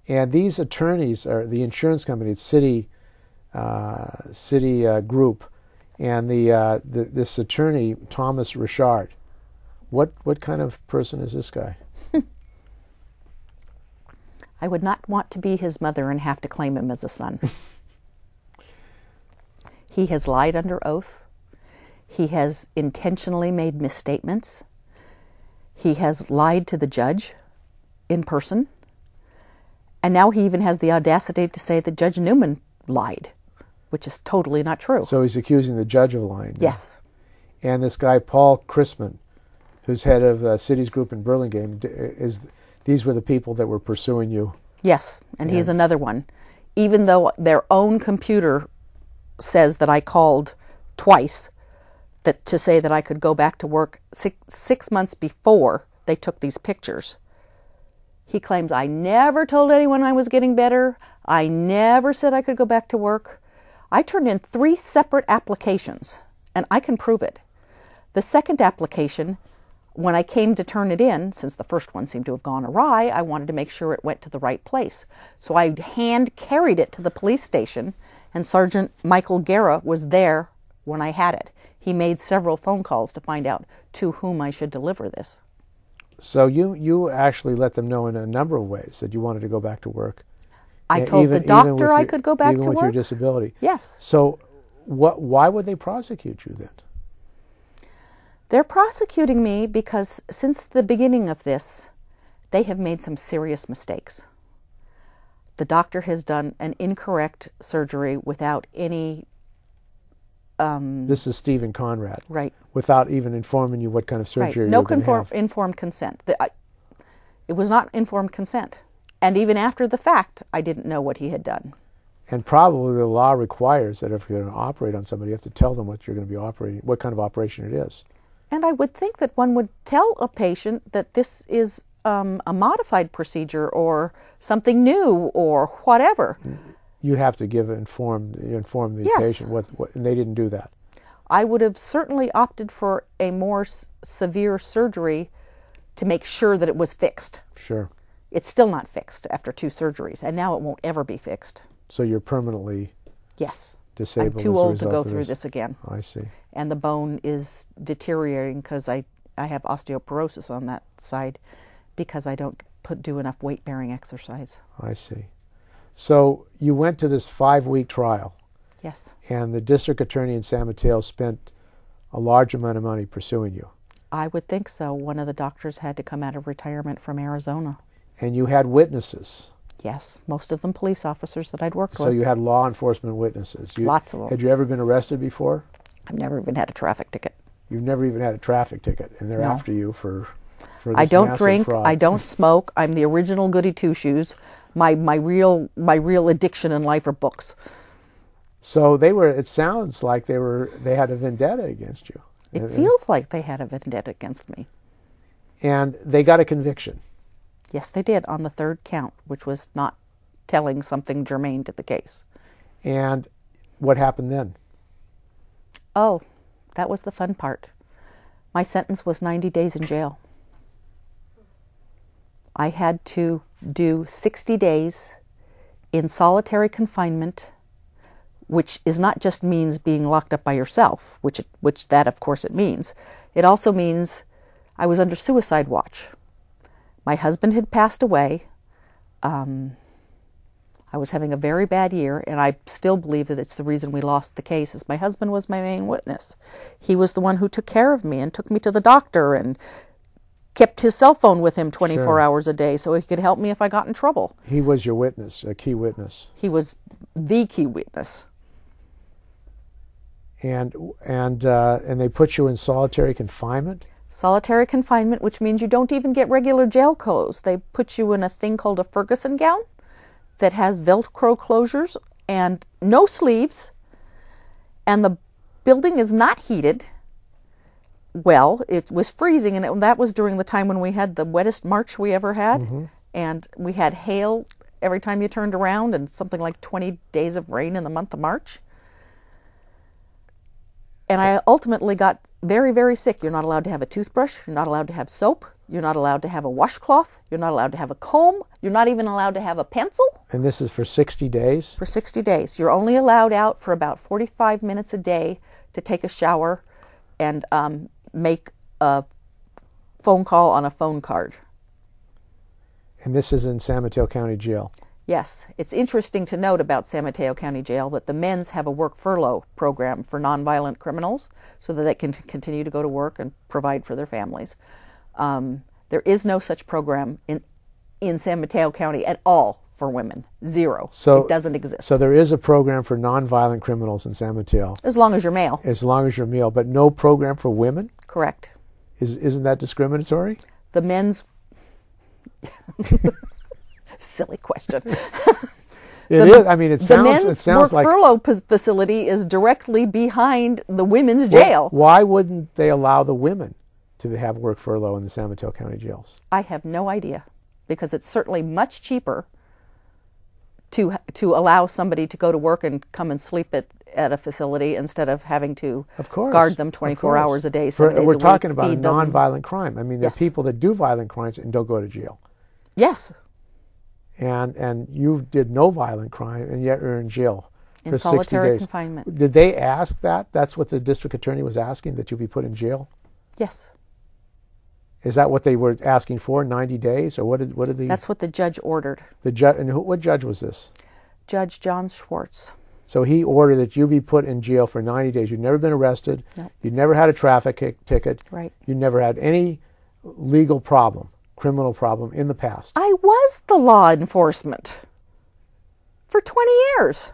And these attorneys are the insurance company, it's City Group, and this attorney, Thomas Richard. What kind of person is this guy? I would not want to be his mother and have to claim him as a son. He has lied under oath. He has intentionally made misstatements. He has lied to the judge in person. And now he even has the audacity to say that Judge Newman lied, which is totally not true. So he's accusing the judge of lying. Yes. And this guy, Paul Chrisman, who's head of the Cities Group in Burlingame, these were the people that were pursuing you. Yes, and he's another one. Even though their own computer says that I called twice to say that I could go back to work 6 months before they took these pictures, he claims I never told anyone I was getting better. I never said I could go back to work. I turned in 3 separate applications, and I can prove it. The second application, when I came to turn it in, since the first one seemed to have gone awry, I wanted to make sure it went to the right place. So I hand carried it to the police station, and Sergeant Michael Guerra was there when I had it. He made several phone calls to find out to whom I should deliver this. So you actually let them know in a number of ways that you wanted to go back to work. I told the doctor I could go back to work. Even with your disability. Yes. So why would they prosecute you then? They're prosecuting me because since the beginning of this, they have made some serious mistakes. The doctor has done an incorrect surgery without any... this is Stephen Conrad. Right. Without even informing you what kind of surgery you were going to have. No informed consent. It was not informed consent. And even after the fact, I didn't know what he had done. And probably the law requires that if you're going to operate on somebody, you have to tell them what you're going to be operating, what kind of operation it is. And I would think that one would tell a patient that this is a modified procedure or something new or whatever. You have to inform the Yes. patient and they didn't do that. I would have certainly opted for a more severe surgery to make sure that it was fixed. Sure. It's still not fixed after 2 surgeries, and now it won't ever be fixed. So you're permanently disabled. I'm too old to go through this again. I see. And the bone is deteriorating because I have osteoporosis on that side because I don't do enough weight-bearing exercise. I see. So you went to this 5-week trial. Yes. And the district attorney in San Mateo spent a large amount of money pursuing you. I would think so. One of the doctors had to come out of retirement from Arizona. And you had witnesses. Yes, most of them police officers that I'd worked with. So you had law enforcement witnesses. Lots of them. Had you ever been arrested before? I've never even had a traffic ticket. You've never even had a traffic ticket, and they're after you for this I don't massive drink. fraud. I don't smoke. I'm the original goody two-shoes. My real addiction in life are books. So it sounds like they had a vendetta against you. It feels like they had a vendetta against me. And they got a conviction. Yes, they did, on the 3rd count, which was not telling something germane to the case. And what happened then? Oh, that was the fun part. My sentence was 90 days in jail. I had to do 60 days in solitary confinement, which is not just means being locked up by yourself, which that of course it means. It also means I was under suicide watch. My husband had passed away. I was having a very bad year, and I still believe that it's the reason we lost the case, is my husband was my main witness. He was the one who took care of me and took me to the doctor and kept his cell phone with him 24 hours a day so he could help me if I got in trouble. He was your witness, a key witness. He was the key witness. And they put you in solitary confinement? Solitary confinement, which means you don't even get regular jail clothes. They put you in a thing called a Ferguson gown that has Velcro closures and no sleeves, and the building is not heated. Well, it was freezing, and that was during the time when we had the wettest March we ever had, and we had hail every time you turned around and something like 20 days of rain in the month of March. And I ultimately got very, very sick. You're not allowed to have a toothbrush. You're not allowed to have soap. You're not allowed to have a washcloth. You're not allowed to have a comb. You're not even allowed to have a pencil. And this is for 60 days? For 60 days. You're only allowed out for about 45 minutes a day to take a shower and make a phone call on a phone card. And this is in San Mateo County Jail? Yes. It's interesting to note about San Mateo County Jail that the men's have a work furlough program for nonviolent criminals so that they can continue to go to work and provide for their families. There is no such program in San Mateo County at all for women. Zero. So it doesn't exist. So there is a program for nonviolent criminals in San Mateo. As long as you're male. As long as you're male, but no program for women? Correct. Isn't that discriminatory? The men's... Silly question. It is. I mean, it sounds like... The men's work furlough facility is directly behind the women's jail. Why wouldn't they allow the women to have work furlough in the San Mateo County jails? I have no idea, because it's certainly much cheaper to allow somebody to go to work and come and sleep at a facility instead of having to guard them 24 hours a day, 7 days a week. We're talking about a nonviolent crime. I mean, there are people that do violent crimes and don't go to jail. Yes. And you did no violent crime, and yet you're in jail for 60 days. In solitary confinement. Did they ask that? That's what the district attorney was asking, that you be put in jail? Yes. Is that what they were asking for, 90 days? Or what did they... That's what the judge ordered. The judge, and what judge was this? Judge John Schwartz. So he ordered that you be put in jail for 90 days. You'd never been arrested. No. You'd never had a traffic ticket. Right. You never had any legal problem, criminal problem in the past. I was the law enforcement for 20 years.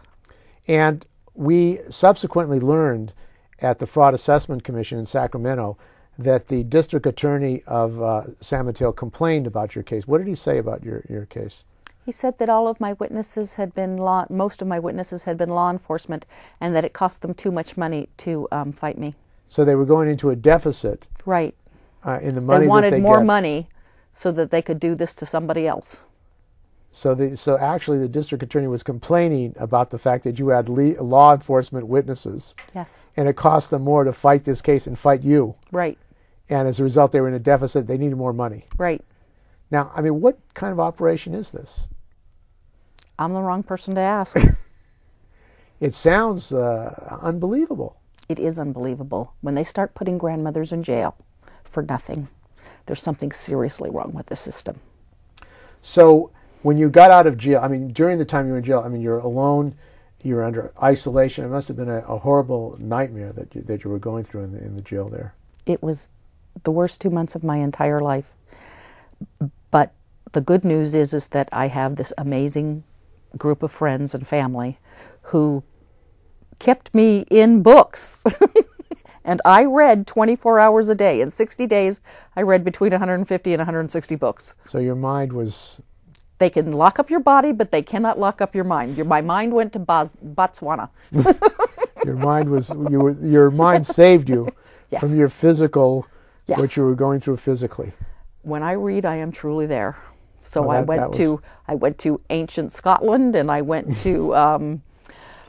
And we subsequently learned at the Fraud Assessment Commission in Sacramento that the district attorney of San Mateo complained about your case. What did he say about your case? He said that all of my witnesses had been most of my witnesses had been law enforcement, and that it cost them too much money to fight me. So they were going into a deficit. Right. In the money they wanted that they more get. Money so that they could do this to somebody else. So actually the district attorney was complaining about the fact that you had law enforcement witnesses. Yes. And it cost them more to fight this case and fight you. Right. And as a result, they were in a deficit. They needed more money. Right. Now, I mean, what kind of operation is this? I'm the wrong person to ask. It sounds unbelievable. It is unbelievable. When they start putting grandmothers in jail for nothing, there's something seriously wrong with the system. So when you got out of jail, I mean, during the time you were in jail, I mean, you're alone, you're under isolation. It must have been a horrible nightmare that you were going through in the jail there. It was the worst 2 months of my entire life. But the good news is that I have this amazing group of friends and family who kept me in books. And I read 24 hours a day. In 60 days, I read between 150 and 160 books. So your mind was... They can lock up your body, but they cannot lock up your mind. My mind went to Botswana. Your mind saved you Yes. from your physical, Yes. what you were going through physically. When I read, I am truly there. So Well, I went to ancient Scotland, and I went to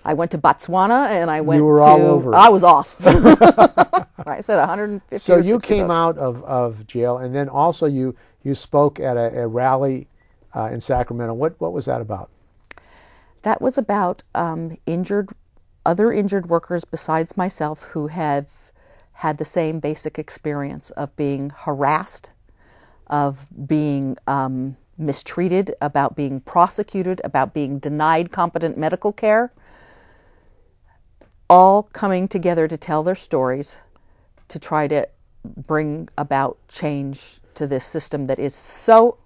Botswana, and I went You were to... all over. I was off. I said 150 So or you 60 came books. out of jail, and then also you spoke at a rally in Sacramento. What was that about? That was about other injured workers besides myself who have had the same basic experience of being harassed, of being mistreated, about being prosecuted, about being denied competent medical care, all coming together to tell their stories to try to bring about change to this system that is so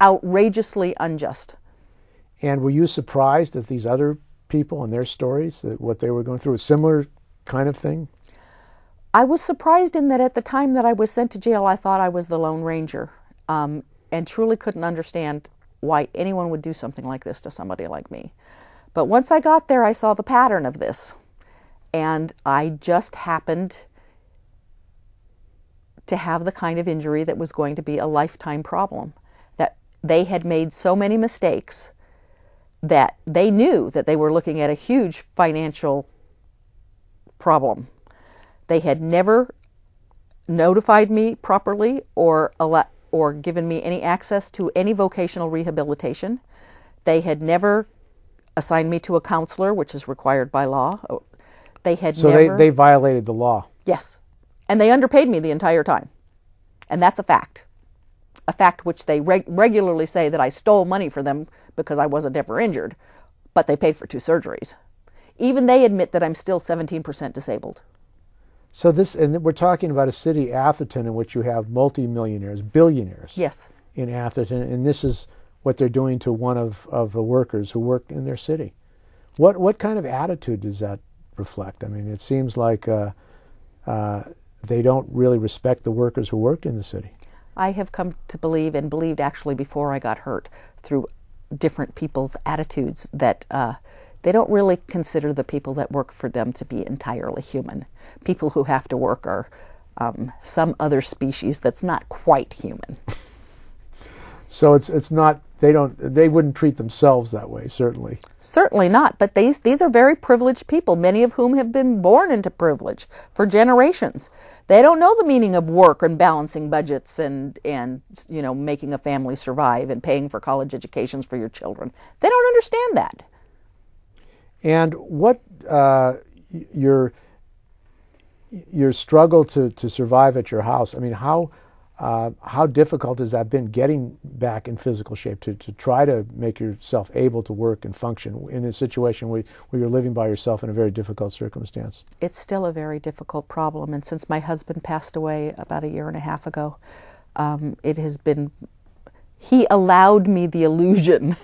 outrageously unjust. And were you surprised at these other people and their stories, that what they were going through, a similar kind of thing? I was surprised in that at the time that I was sent to jail, I thought I was the Lone Ranger, and truly couldn't understand why anyone would do something like this to somebody like me. But once I got there, I saw the pattern of this, and I just happened to have the kind of injury that was going to be a lifetime problem. That they had made so many mistakes that they knew that they were looking at a huge financial problem. They had never notified me properly or or given me any access to any vocational rehabilitation. They had never assigned me to a counselor, which is required by law. They had never... they violated the law. Yes. And they underpaid me the entire time. And that's a fact. A fact which they regularly say that I stole money for them because I wasn't ever injured. But they paid for 2 surgeries. Even they admit that I'm still 17% disabled. So and we're talking about a city, Atherton, in which you have multimillionaires, billionaires. Yes. In Atherton, and this is what they're doing to one of the workers who work in their city. What kind of attitude does that reflect? I mean, it seems like they don't really respect the workers who worked in the city. I have come to believe, and believed actually before I got hurt, through different people's attitudes, that they don't really consider the people that work for them to be entirely human. People who have to work are some other species that's not quite human. So it's not, they wouldn't treat themselves that way, certainly. Certainly not, but these are very privileged people, many of whom have been born into privilege for generations. They don't know the meaning of work and balancing budgets and you know, making a family survive and paying for college educations for your children. They don't understand that. And what your struggle to survive at your house, I mean, how difficult has that been getting back in physical shape to try to make yourself able to work and function in a situation where you're living by yourself in a very difficult circumstance? It's still a very difficult problem, and since my husband passed away about 1.5 years ago, it has been, he allowed me the illusion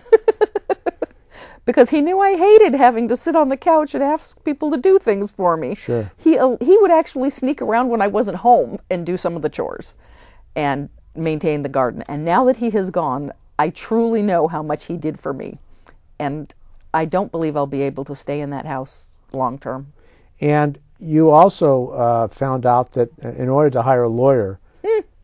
because he knew I hated having to sit on the couch and ask people to do things for me. Sure. He would actually sneak around when I wasn't home and do some of the chores and maintain the garden. And now that he has gone, I truly know how much he did for me. And I don't believe I'll be able to stay in that house long term. And you also found out that in order to hire a lawyer,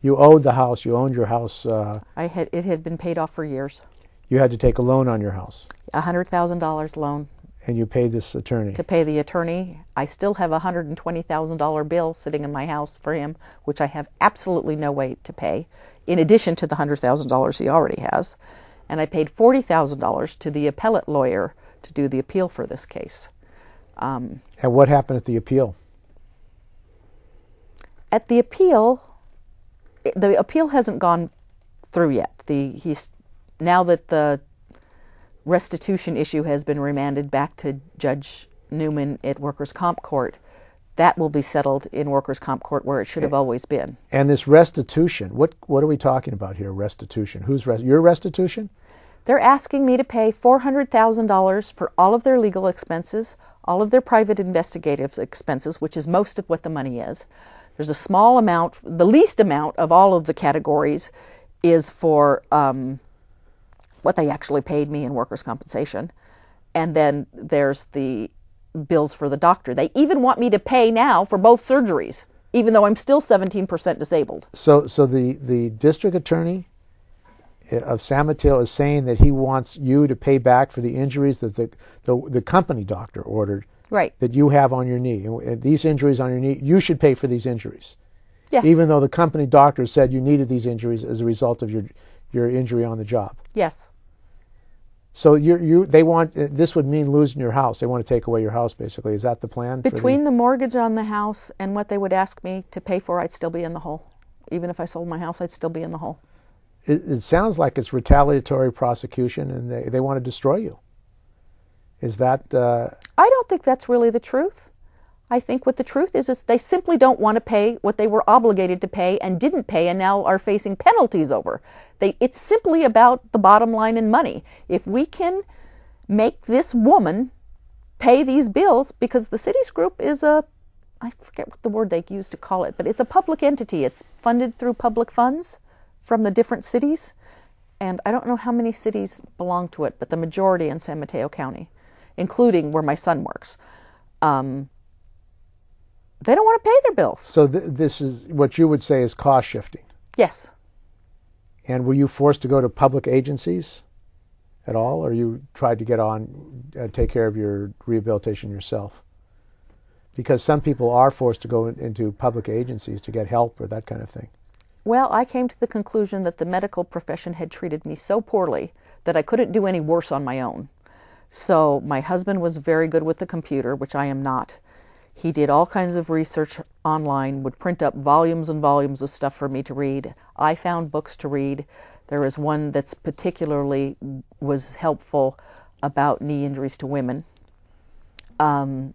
you owed the house, you owned your house. It had been paid off for years. You had to take a loan on your house. $100,000 loan. And you paid this attorney. To pay the attorney. I still have a $120,000 bill sitting in my house for him, which I have absolutely no way to pay, in addition to the $100,000 he already has. And I paid $40,000 to the appellate lawyer to do the appeal for this case. And what happened at the appeal? At the appeal hasn't gone through yet. Now that the restitution issue has been remanded back to Judge Newman at Workers' Comp Court, that will be settled in Workers' Comp Court where it should have always been. And this restitution, what are we talking about here, restitution? Your restitution? They're asking me to pay $400,000 for all of their legal expenses, all of their private investigative expenses, which is most of what the money is. There's a small amount, the least amount of all of the categories is for what they actually paid me in workers' compensation. And then there's the bills for the doctor. They even want me to pay now for both surgeries, even though I'm still 17% disabled. So the district attorney of San Mateo is saying that he wants you to pay back for the injuries that the company doctor ordered. Right. That you have on your knee. And these injuries on your knee, you should pay for these injuries. Yes. Even though the company doctor said you needed these injuries as a result of your injury on the job. Yes. So they want, this would mean losing your house. They want to take away your house, basically. Is that the plan? Between the mortgage on the house and what they would ask me to pay for, I'd still be in the hole. Even if I sold my house, I'd still be in the hole. It sounds like it's retaliatory prosecution, and they want to destroy you. Is that... I don't think that's really the truth. I think what the truth is they simply don't want to pay what they were obligated to pay and didn't pay and now are facing penalties over. It's simply about the bottom line and money. If we can make this woman pay these bills, because the cities group is I forget what the word they used to call it, but it's a public entity. It's funded through public funds from the different cities. And I don't know how many cities belong to it, but the majority in San Mateo County, including where my son works. They don't want to pay their bills. So this is what you would say is cost shifting. Yes. And were you forced to go to public agencies at all, or you tried to get on, take care of your rehabilitation yourself? Because some people are forced to go into public agencies to get help or that kind of thing. Well, I came to the conclusion that the medical profession had treated me so poorly that I couldn't do any worse on my own. So my husband was very good with the computer, which I am not. He did all kinds of research online, would print up volumes and volumes of stuff for me to read. I found books to read. There is one that's particularly was helpful about knee injuries to women. Like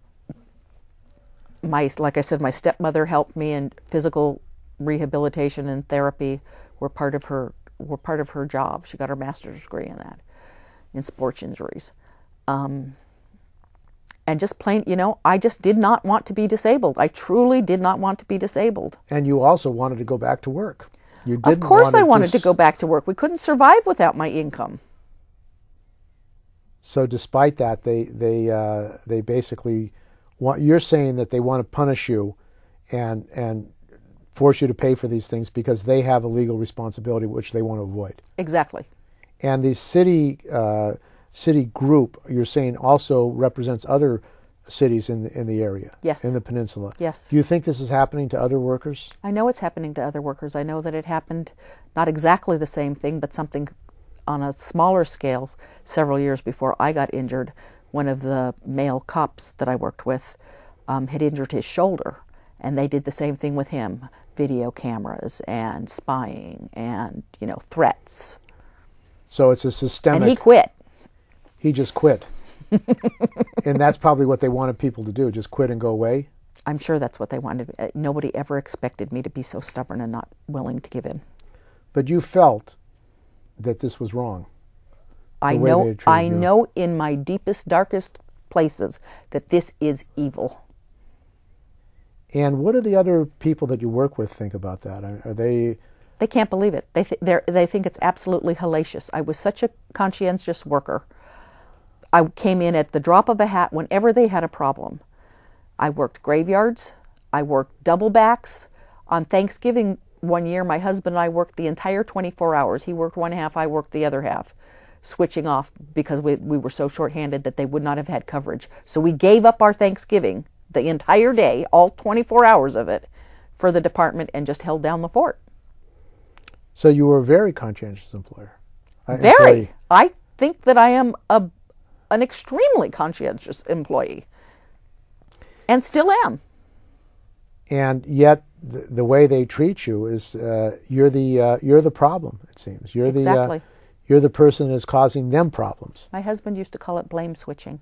I said, my stepmother helped me, and physical rehabilitation and therapy were part of her job. She got her master's degree in that, in sports injuries. And just plain, I just did not want to be disabled. I truly did not want to be disabled. And you also wanted to go back to work. You didn't. Of course I wanted to go back to work. We couldn't survive without my income. So despite that, they basically want, you're saying that they want to punish you and force you to pay for these things because they have a legal responsibility which they want to avoid. Exactly. And the city group, you're saying, also represents other cities in the area. Yes. In the peninsula. Yes. Do you think this is happening to other workers? I know it's happening to other workers. I know that it happened, not exactly the same thing, but something on a smaller scale several years before I got injured. One of the male cops that I worked with had injured his shoulder, and they did the same thing with him. Video cameras and spying and, threats. So it's a systemic... And he quit. He just quit. And that's probably what they wanted people to do, just quit and go away? I'm sure that's what they wanted. Nobody ever expected me to be so stubborn and not willing to give in. But you felt that this was wrong. I know in my deepest, darkest places that this is evil. And what do the other people that you work with think about that? Are they... They can't believe it. They think it's absolutely hellacious. I was such a conscientious worker. I came in at the drop of a hat whenever they had a problem. I worked graveyards. I worked double backs. On Thanksgiving one year, my husband and I worked the entire 24 hours. He worked one half, I worked the other half, switching off because we were so shorthanded that they would not have had coverage. So we gave up our Thanksgiving, the entire day, all 24 hours of it, for the department and just held down the fort. So you were a very conscientious employer. Very. I think that I am an extremely conscientious employee, and still am. And yet, the way they treat you is you're the problem. It seems Exactly. You're the person that's causing them problems. My husband used to call it blame switching.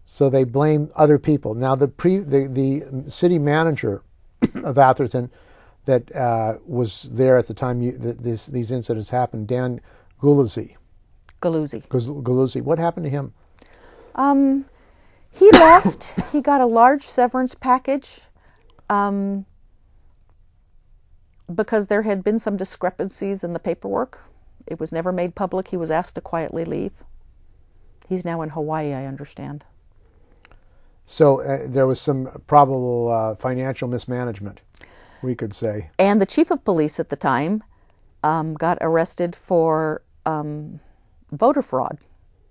So they blame other people. Now the city manager of Atherton that was there at the time these incidents happened, Dan Galuzzi. What happened to him? He left. He got a large severance package because there had been some discrepancies in the paperwork. It was never made public. He was asked to quietly leave. He's now in Hawaii, I understand. So there was some probable financial mismanagement, we could say. And the chief of police at the time got arrested for voter fraud.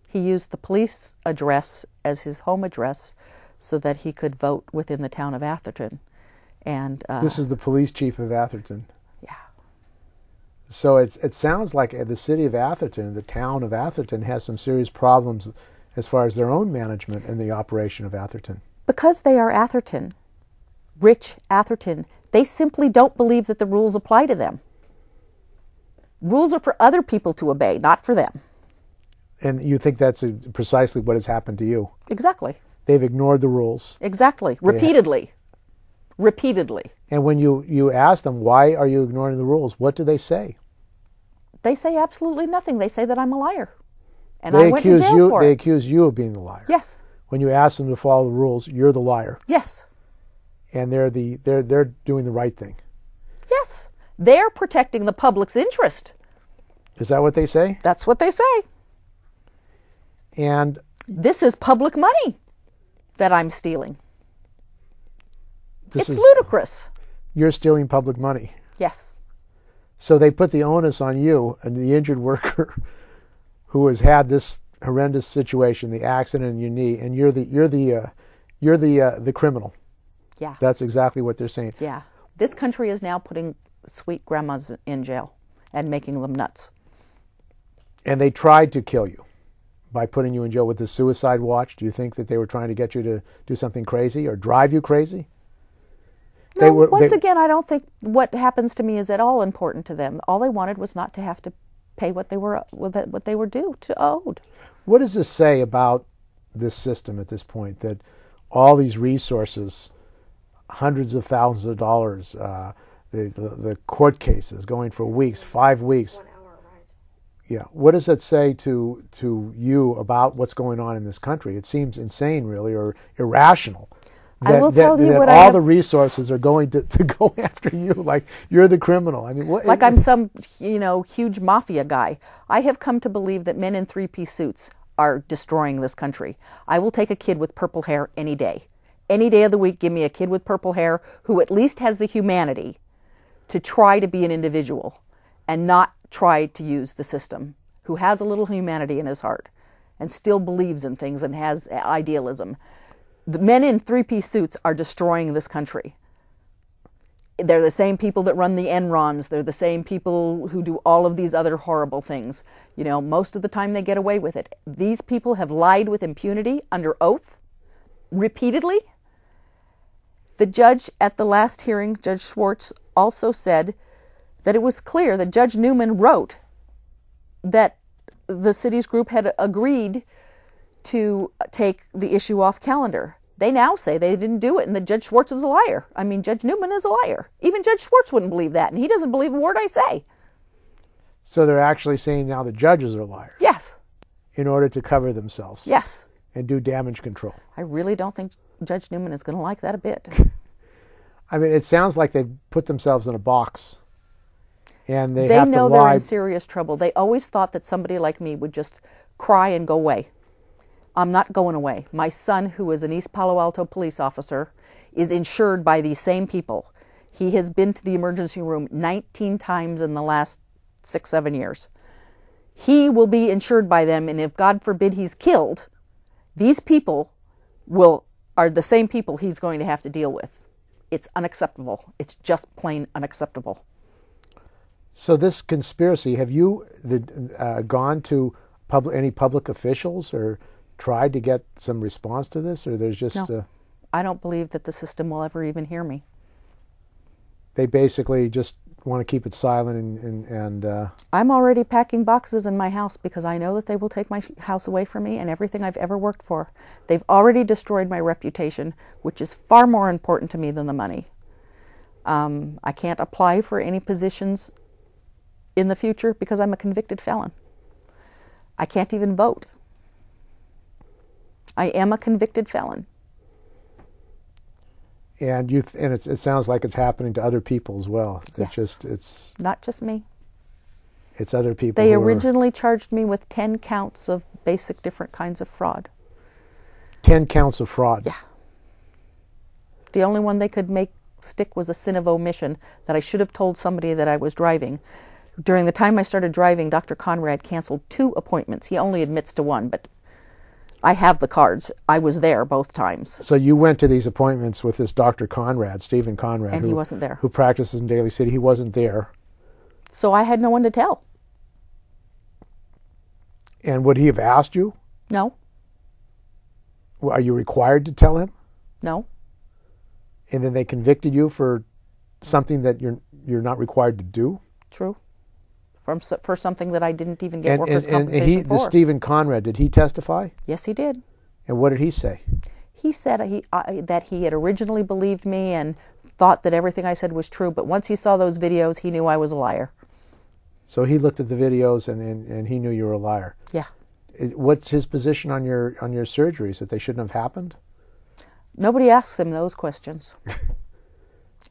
He used the police address as his home address so that he could vote within the town of Atherton. And this is the police chief of Atherton. Yeah. So it sounds like the city of Atherton, the town of Atherton, has some serious problems as far as their own management and the operation of Atherton. Because they are Atherton, rich Atherton, they simply don't believe that the rules apply to them. Rules are for other people to obey, not for them. And you think that's precisely what has happened to you? Exactly. They've ignored the rules. Exactly. Repeatedly. Repeatedly. And when you ask them, why are you ignoring the rules, what do they say? They say absolutely nothing. They say that I'm a liar. And I went to jail for it. They accuse you of being the liar. Yes. When you ask them to follow the rules, you're the liar. Yes. And they're doing the right thing. Yes. They're protecting the public's interest. Is that what they say? That's what they say. And this is public money that I'm stealing. It's ludicrous. You're stealing public money. Yes. So they put the onus on you and the injured worker who has had this horrendous situation, the accident in your knee, and you're the criminal. Yeah. That's exactly what they're saying. Yeah. This country is now putting sweet grandmas in jail and making them nuts. And they tried to kill you by putting you in jail with the suicide watch. Do you think that they were trying to get you to do something crazy or drive you crazy? No, once again, I don't think what happens to me is at all important to them. All they wanted was not to have to pay what they were due to owed. What does this say about this system at this point, that all these resources, hundreds of thousands of dollars, the court cases going for weeks, 5 weeks. 1 hour, right? Yeah. What does that say to you about what's going on in this country? It seems insane, really, or irrational. I will tell you what all the resources are going to go after you, like you're the criminal. I mean, like I'm some huge mafia guy. I have come to believe that men in three-piece suits are destroying this country. I will take a kid with purple hair any day. Any day of the week, give me a kid with purple hair who at least has the humanity to try to be an individual and not try to use the system, who has a little humanity in his heart and still believes in things and has idealism. The men in three-piece suits are destroying this country. They're the same people that run the Enrons. They're the same people who do all of these other horrible things. Most of the time they get away with it. These people have lied with impunity under oath repeatedly. The judge at the last hearing, Judge Schwartz, also said that it was clear that Judge Newman wrote that the city's group had agreed to take the issue off calendar. They now say they didn't do it and that Judge Schwartz is a liar. I mean, Judge Newman is a liar. Even Judge Schwartz wouldn't believe that, and he doesn't believe a word I say. So they're actually saying now the judges are liars? Yes. In order to cover themselves? Yes. And do damage control? I really don't think Judge Newman is going to like that a bit. I mean, it sounds like they've put themselves in a box. And they know they're in serious trouble. They always thought that somebody like me would just cry and go away. I'm not going away. My son, who is an East Palo Alto police officer, is insured by these same people. He has been to the emergency room 19 times in the last 6-7 years. He will be insured by them, and if God forbid he's killed, these people are the same people he's going to have to deal with. It's unacceptable. It's just plain unacceptable. So this conspiracy, have you gone to any public officials or tried to get some response to this, or there's just... No, I don't believe that the system will ever even hear me. They basically just want to keep it silent and I'm already packing boxes in my house because I know that they will take my house away from me and everything I've ever worked for. They've already destroyed my reputation, which is far more important to me than the money. I can't apply for any positions in the future because I'm a convicted felon. I can't even vote. I am a convicted felon. And it sounds like it's happening to other people as well. Yes. It's not just me. It's other people. They originally charged me with 10 counts of basic different kinds of fraud. 10 counts of fraud? Yeah. The only one they could make stick was a sin of omission, that I should have told somebody that I was driving. During the time I started driving, Dr. Conrad canceled 2 appointments. He only admits to 1, but I have the cards. I was there both times. So you went to these appointments with this Dr. Conrad, Stephen Conrad. And he wasn't there. Who practices in Daly City. He wasn't there. So I had no one to tell. And would he have asked you? No. Are you required to tell him? No. And then they convicted you for something that you're not required to do? True. For something that I didn't even get workers' compensation and the Stephen Conrad, did he testify? Yes, he did. And what did he say? He said that he had originally believed me and thought that everything I said was true, but once he saw those videos, he knew I was a liar. So he looked at the videos and he knew you were a liar. Yeah. What's his position on your surgeries, that they shouldn't have happened? Nobody asks him those questions.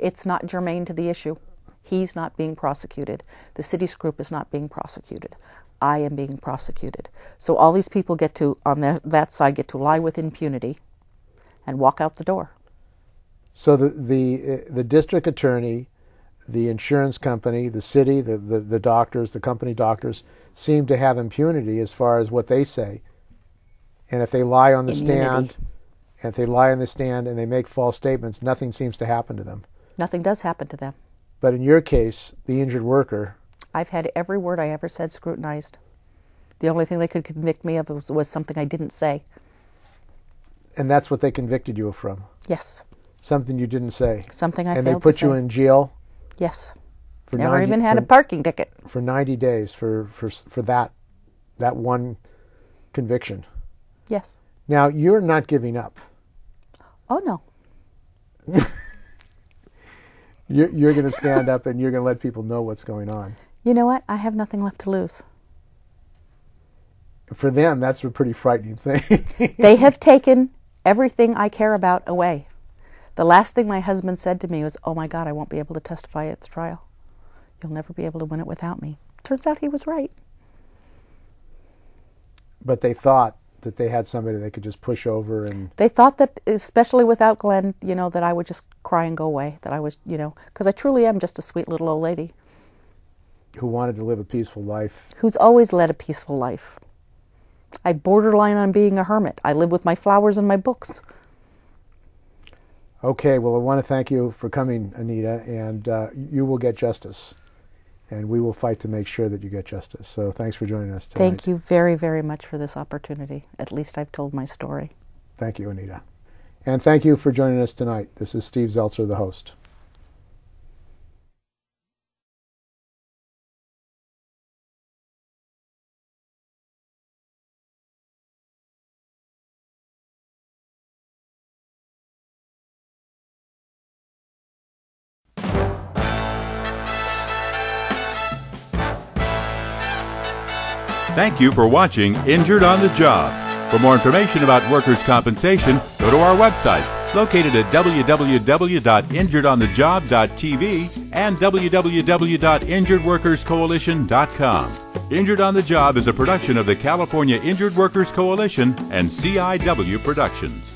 It's not germane to the issue. He's not being prosecuted. The city's group is not being prosecuted. I am being prosecuted. So all these people get to, on that side, get to lie with impunity and walk out the door. So the district attorney, the insurance company, the city, the doctors, the company doctors seem to have impunity as far as what they say. And if they lie on the stand, and they make false statements, nothing seems to happen to them. Nothing does happen to them. But in your case, the injured worker... I've had every word I ever said scrutinized. The only thing they could convict me of was something I didn't say. And that's what they convicted you from? Yes. Something you didn't say? Something I failed to say. And they put you in jail? Yes. For Never even had a parking ticket. For 90 days for that one conviction? Yes. Now, you're not giving up. Oh, no. You're going to stand up and you're going to let people know what's going on. You know what? I have nothing left to lose. For them, that's a pretty frightening thing. They have taken everything I care about away. The last thing my husband said to me was, "Oh my God, I won't be able to testify at the trial. You'll never be able to win it without me." Turns out he was right. But they thought that they had somebody they could just push over and... They thought that, especially without Glenn, that I would just cry and go away. That I was, because I truly am just a sweet little old lady. Who wanted to live a peaceful life. Who's always led a peaceful life. I borderline on being a hermit. I live with my flowers and my books. Okay, well, I want to thank you for coming, Anita, and you will get justice. And we will fight to make sure that you get justice. So thanks for joining us tonight. Thank you very, very much for this opportunity. At least I've told my story. Thank you, Anita. And thank you for joining us tonight. This is Steve Zeltzer, the host. Thank you for watching Injured on the Job. For more information about workers' compensation, go to our websites located at www.injuredonthejob.tv and www.injuredworkerscoalition.com. Injured on the Job is a production of the California Injured Workers Coalition and CIW Productions.